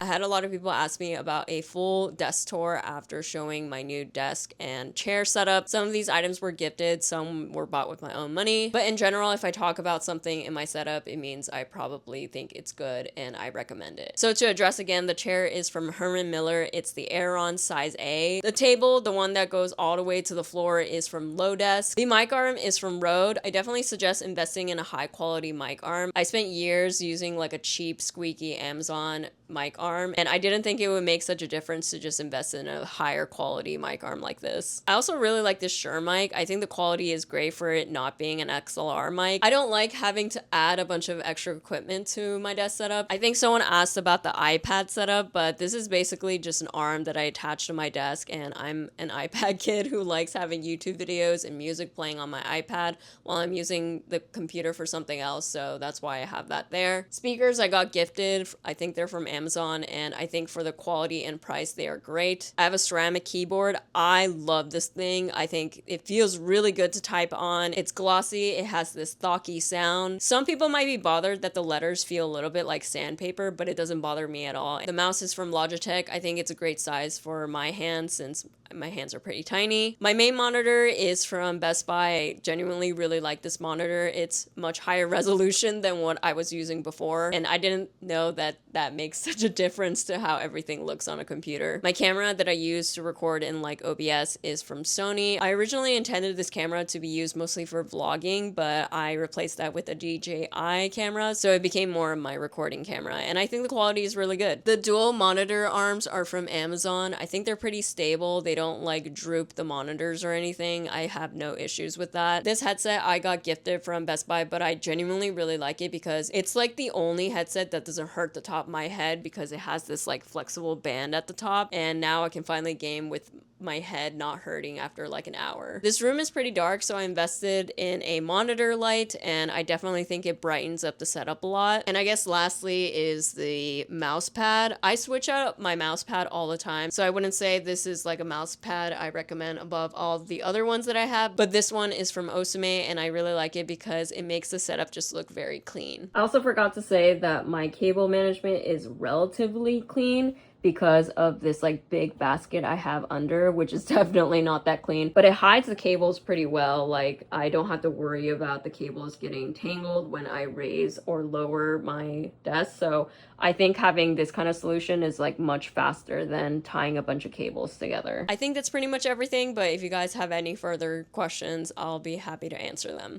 I had a lot of people ask me about a full desk tour after showing my new desk and chair setup. Some of these items were gifted, some were bought with my own money. But in general, if I talk about something in my setup, it means I probably think it's good and I recommend it. So to address again, the chair is from Herman Miller. It's the Aeron size A. The table, the one that goes all the way to the floor, is from Lodesk. The mic arm is from Rode. I definitely suggest investing in a high quality mic arm. I spent years using like a cheap squeaky Amazon mic arm, and I didn't think it would make such a difference to just invest in a higher quality mic arm like this. I also really like this Shure mic. I think the quality is great for it not being an XLR mic. I don't like having to add a bunch of extra equipment to my desk setup. I think someone asked about the iPad setup, but this is basically just an arm that I attach to my desk, and I'm an iPad kid who likes having YouTube videos and music playing on my iPad while I'm using the computer for something else, so that's why I have that there. Speakers I got gifted. I think they're from Amazon, and I think for the quality and price they are great. I have a ceramic keyboard. I love this thing. I think it feels really good to type on. It's glossy. It has this thocky sound. Some people might be bothered that the letters feel a little bit like sandpaper, but it doesn't bother me at all. The mouse is from Logitech. I think it's a great size for my hands since my hands are pretty tiny. My main monitor is from Best Buy. I genuinely really like this monitor. It's much higher resolution than what I was using before, and I didn't know that that makes such a difference to how everything looks on a computer. My camera that I use to record in like OBS is from Sony. I originally intended this camera to be used mostly for vlogging, but I replaced that with a DJI camera, so it became more of my recording camera, and I think the quality is really good. The dual monitor arms are from Amazon. I think they're pretty stable. They don't like droop the monitors or anything. I have no issues with that. This headset I got gifted from Best Buy, but I genuinely really like it because it's like the only headset that doesn't hurt the top of my head because it has this like flexible band at the top, and now I can finally game with my head not hurting after like an hour. This room is pretty dark, so I invested in a monitor light, and I definitely think it brightens up the setup a lot. And I guess lastly is the mouse pad. I switch out my mouse pad all the time, so I wouldn't say this is like a mouse pad I recommend above all the other ones that I have, but this one is from Osame, and I really like it because it makes the setup just look very clean. I also forgot to say that my cable management is relatively clean because of this like big basket I have under, which is definitely not that clean, but it hides the cables pretty well. Like I don't have to worry about the cables getting tangled when I raise or lower my desk. So I think having this kind of solution is like much faster than tying a bunch of cables together. I think that's pretty much everything, but if you guys have any further questions, I'll be happy to answer them.